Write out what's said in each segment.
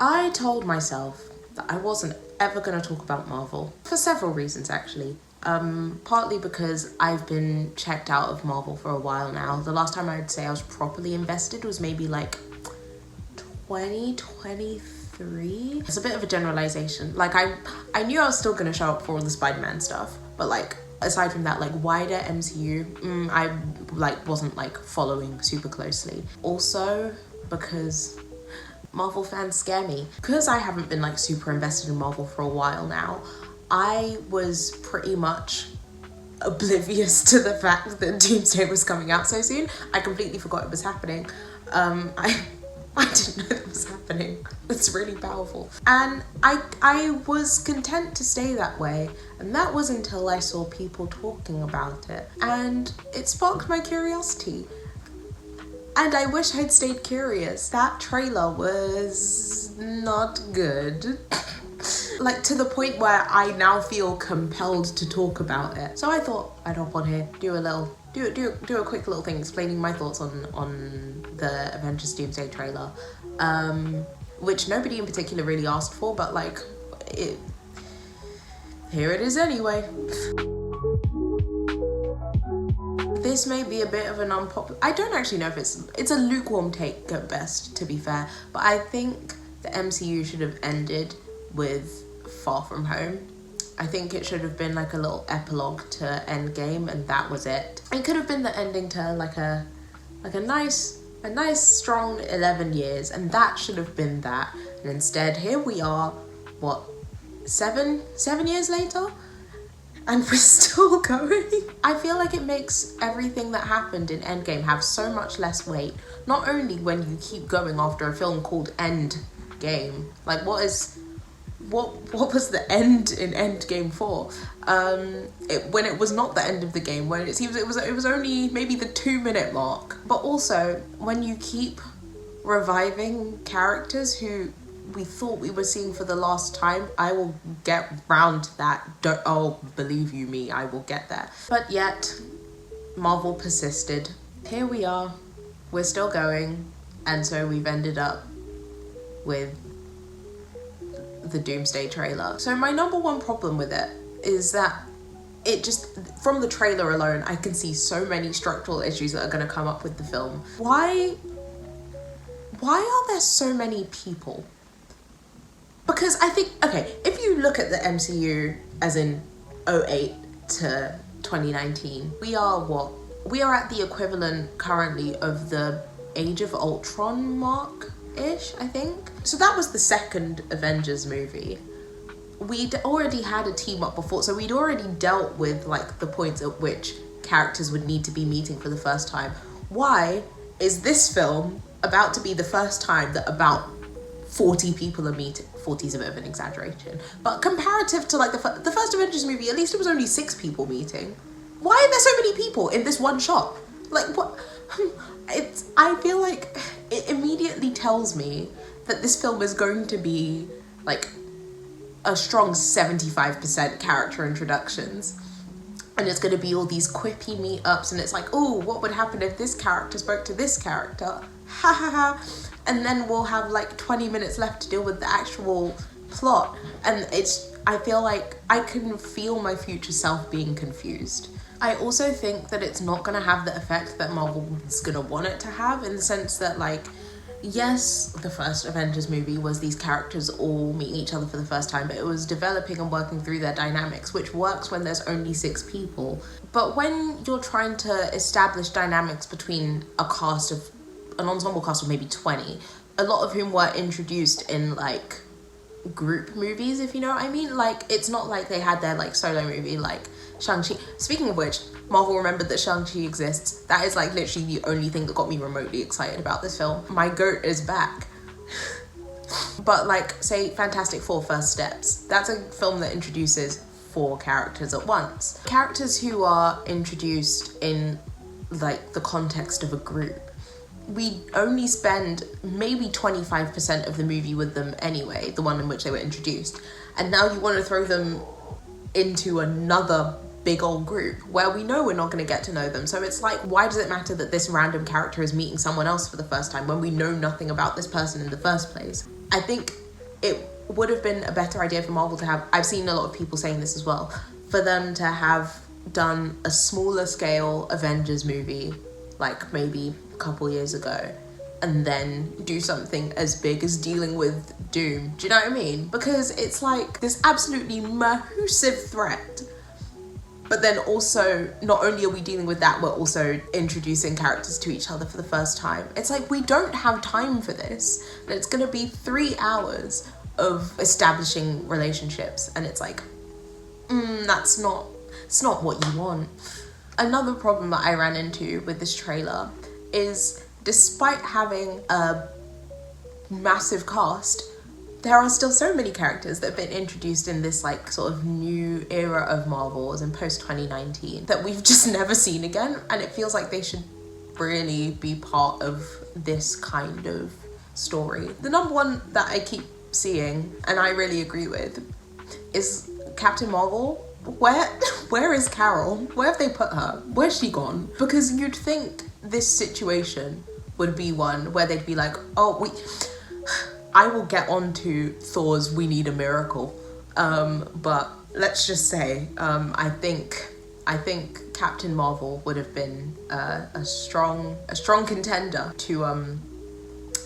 I told myself that I wasn't ever going to talk about Marvel for several reasons, actually. Partly because I've been checked out of Marvel for a while now. The last time I'd say I was properly invested was maybe like 2023. It's a bit of a generalization. Like I knew I was still going to show up for all the Spider-Man stuff, but like aside from that, like wider MCU, I like wasn't like following super closely. Also because Marvel fans scare me. Because I haven't been like super invested in Marvel for a while now, I was pretty much oblivious to the fact that Doomsday was coming out so soon. I completely forgot it was happening. I didn't know that was happening. It's really powerful. And I was content to stay that way. And that was until I saw people talking about it. And it sparked my curiosity. And I wish I'd stayed curious. That trailer was not good. Like to the point where I now feel compelled to talk about it. So I thought I'd hop on here, do a quick little thing explaining my thoughts on the Avengers Doomsday trailer, which nobody in particular really asked for, but like here it is anyway. This may be a bit of an unpopular, I don't actually know if it's a lukewarm take at best, to be fair, but I think the MCU should have ended with Far From Home. I think it should have been like a little epilogue to Endgame, and that was it. It could have been the ending to like a nice strong 11 years, and that should have been that. And instead, here we are, what, 7 years later? And we're still going. I feel like it makes everything that happened in Endgame have so much less weight. Not only when you keep going after a film called Endgame. Like what was the end in Endgame for? When it was not the end of the game, when it seems it was only maybe the 2-minute mark. But also when you keep reviving characters who we thought we were seeing for the last time, I will get round to that. Believe you me, I will get there. But yet, Marvel persisted. Here we are, we're still going, and so we've ended up with the Doomsday trailer. So my number one problem with it is that it just, from the trailer alone, I can see so many structural issues that are going to come up with the film. Why are there so many people? Because I think, okay, if you look at the MCU as in 2008 to 2019, we are at the equivalent currently of the Age of Ultron mark-ish, I think. So that was the second Avengers movie. We'd already had a team up before, so we'd already dealt with like the points at which characters would need to be meeting for the first time. Why is this film about to be the first time that about 40 people are meeting? 40 is a bit of an exaggeration, but comparative to like the first Avengers movie, at least it was only 6 people meeting. Why are there so many people in this one shot? Like what? I feel like it immediately tells me that this film is going to be like a strong 75% character introductions. And it's going to be all these quippy meetups, and it's like, oh, what would happen if this character spoke to this character? Ha ha ha. And then we'll have like 20 minutes left to deal with the actual plot. And I feel like I can feel my future self being confused. I also think that it's not going to have the effect that Marvel's going to want it to have, in the sense that like, yes, the first Avengers movie was these characters all meeting each other for the first time, but it was developing and working through their dynamics, which works when there's only 6 people. But when you're trying to establish dynamics between an ensemble cast of maybe 20, a lot of whom were introduced in like group movies, if you know what I mean. Like, it's not like they had their like solo movie like Shang-Chi. Speaking of which, Marvel remembered that Shang-Chi exists. That is like literally the only thing that got me remotely excited about this film. My goat is back. But like, say Fantastic Four First Steps, that's a film that introduces 4 characters at once. Characters who are introduced in like the context of a group, we only spend maybe 25% of the movie with them anyway, the one in which they were introduced. And now you want to throw them into another big old group where we know we're not going to get to know them. So it's like, why does it matter that this random character is meeting someone else for the first time when we know nothing about this person in the first place? I think it would have been a better idea for Marvel to have, I've seen a lot of people saying this as well, for them to have done a smaller scale Avengers movie, like maybe a couple years ago, and then do something as big as dealing with Doom. Do you know what I mean? Because it's like this absolutely massive threat. But then also, not only are we dealing with that, we're also introducing characters to each other for the first time. It's like, we don't have time for this. And it's gonna be 3 hours of establishing relationships. And it's like, it's not what you want. Another problem that I ran into with this trailer is, despite having a massive cast, there are still so many characters that have been introduced in this like sort of new era of Marvels and post 2019 that we've just never seen again, and it feels like they should really be part of this kind of story. The number one that I keep seeing, and I really agree with, is Captain Marvel. Where is Carol? Where have they put her? Where's she gone? Because you'd think this situation would be one where they'd be like, I will get on to Thor's "We Need a Miracle," but let's just say I think Captain Marvel would have been a strong contender to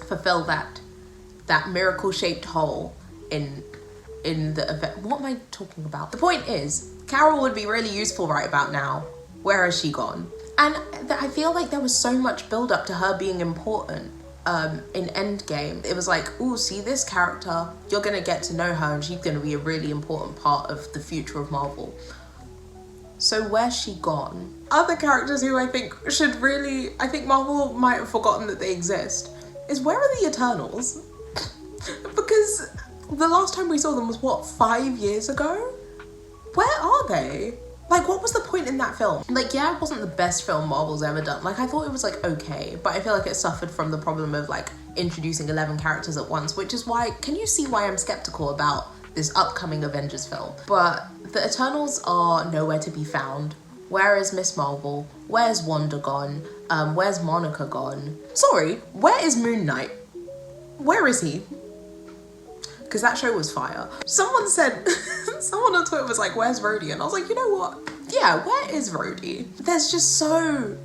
fulfill that miracle-shaped hole in the event. What am I talking about? The point is, Carol would be really useful right about now. Where has she gone? And I feel like there was so much build up to her being important in Endgame. It was like, ooh, see this character, you're gonna get to know her and she's gonna be a really important part of the future of Marvel. So where's she gone? Other characters who I think Marvel might have forgotten that they exist is, where are the Eternals? Because the last time we saw them was, what, 5 years ago? Where are they? Like, what was the point in that film? Like, yeah, it wasn't the best film Marvel's ever done. Like, I thought it was, like, okay, but I feel like it suffered from the problem of, like, introducing 11 characters at once, which is why, can you see why I'm skeptical about this upcoming Avengers film? But the Eternals are nowhere to be found. Where is Miss Marvel? Where's Wanda gone? Where's Monica gone? Sorry, where is Moon Knight? Where is he? Because that show was fire. Someone on Twitter was like, where's Rhodey? And I was like, you know what? Yeah, where is Rhodey? There's just so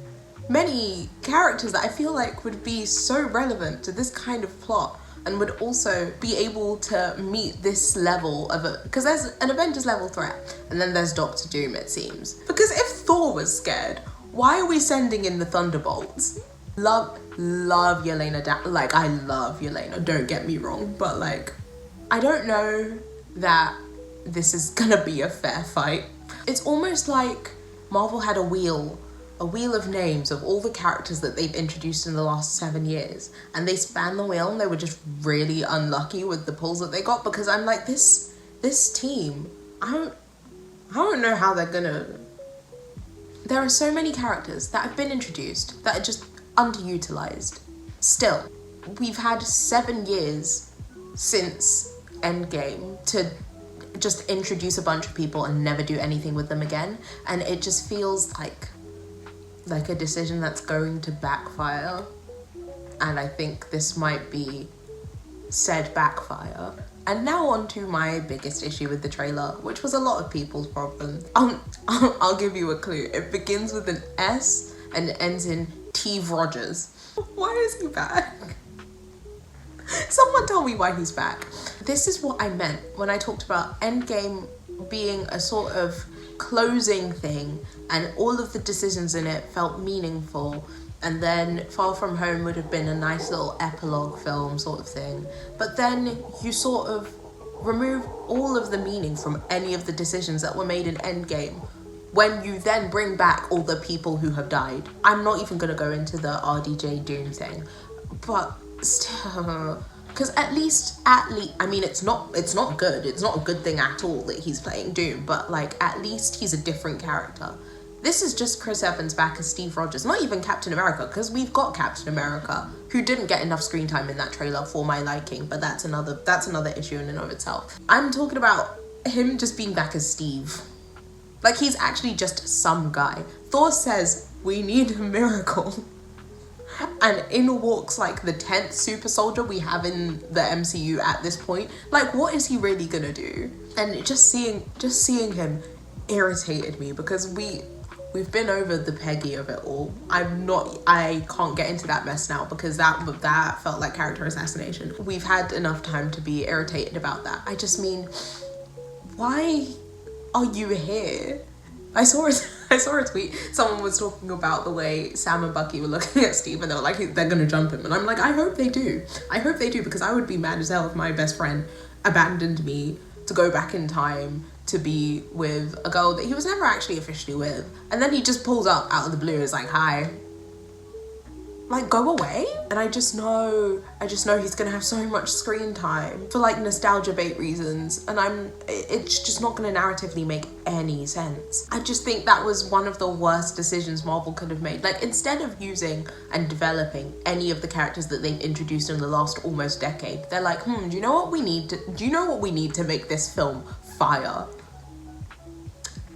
many characters that I feel like would be so relevant to this kind of plot and would also be able to meet this level of because there's an Avengers level threat and then there's Doctor Doom, it seems. Because if Thor was scared, why are we sending in the Thunderbolts? Love Yelena, like, I love Yelena, don't get me wrong, but like, I don't know that this is gonna be a fair fight. It's almost like Marvel had a wheel of names of all the characters that they've introduced in the last 7 years, and they span the wheel and they were just really unlucky with the pulls that they got, because I'm like, this team, I don't know how they're gonna... There are so many characters that have been introduced that are just underutilized. Still, we've had 7 years since Endgame to just introduce a bunch of people and never do anything with them again, and it just feels like a decision that's going to backfire, and I think this might be said backfire. And now on to my biggest issue with the trailer, which was a lot of people's problem. I'll give you a clue. It begins with an S and it ends in Steve Rogers. Why is he back? Someone tell me why he's back. This is what I meant when I talked about Endgame being a sort of closing thing and all of the decisions in it felt meaningful, and then Far From Home would have been a nice little epilogue film sort of thing. But then you sort of remove all of the meaning from any of the decisions that were made in Endgame when you then bring back all the people who have died. I'm not even gonna go into the RDJ Doom thing, but still, because at least, I mean, it's not good. It's not a good thing at all that he's playing Doom, but like, at least he's a different character. This is just Chris Evans back as Steve Rogers, not even Captain America, because we've got Captain America, who didn't get enough screen time in that trailer for my liking, but that's another issue in and of itself. I'm talking about him just being back as Steve. Like, he's actually just some guy. Thor says, we need a miracle. and in walks like the 10th super soldier we have in the MCU at this point. Like, what is he really gonna do? And just seeing him irritated me, because we've been over the Peggy of it all. I can't get into that mess now, because that felt like character assassination. We've had enough time to be irritated about that. I just mean, why are you here? I saw a tweet. Someone was talking about the way Sam and Bucky were looking at Steve, and they were like, they're gonna jump him. And I'm like, I hope they do. I hope they do, because I would be mad as hell if my best friend abandoned me to go back in time to be with a girl that he was never actually officially with. And then he just pulls up out of the blue and is like, hi. Like, go away. And I just know he's gonna have so much screen time for like nostalgia bait reasons, and it's just not gonna narratively make any sense. I just think that was one of the worst decisions Marvel could have made. Like, instead of using and developing any of the characters that they've introduced in the last almost decade, they're like, do you know what we need to make this film fire?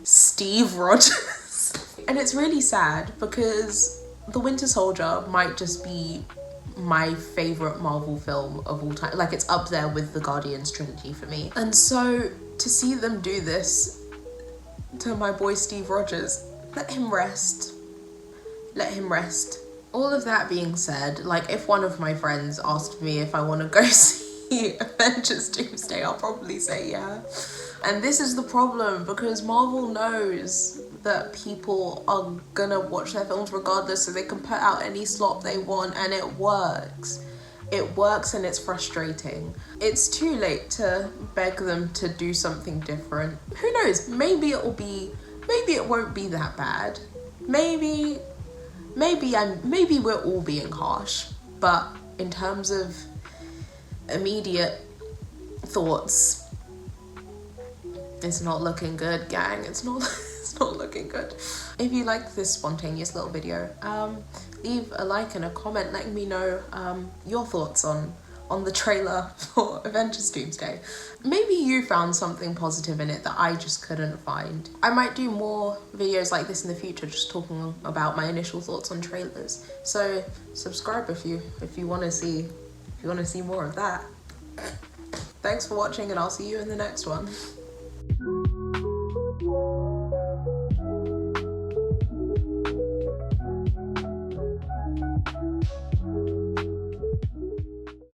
Steve Rogers. And it's really sad, because The Winter Soldier might just be my favorite Marvel film of all time. Like, it's up there with the Guardians trilogy for me. And so to see them do this to my boy Steve Rogers, let him rest. Let him rest. All of that being said, like, if one of my friends asked me if I want to go see Avengers Doomsday, I'll probably say yeah. And this is the problem, because Marvel knows that people are gonna watch their films regardless, so they can put out any slop they want, and it works. It works, and it's frustrating. It's too late to beg them to do something different. Who knows? Maybe it won't be that bad. Maybe we're all being harsh, but in terms of immediate thoughts, it's not looking good, gang. It's not looking good. If you like this spontaneous little video, leave a like and a comment letting me know your thoughts on the trailer for Avengers Doomsday. Maybe you found something positive in it that I just couldn't find. I might do more videos like this in the future, just talking about my initial thoughts on trailers. So subscribe if you want to see more of that. Thanks for watching, and I'll see you in the next one.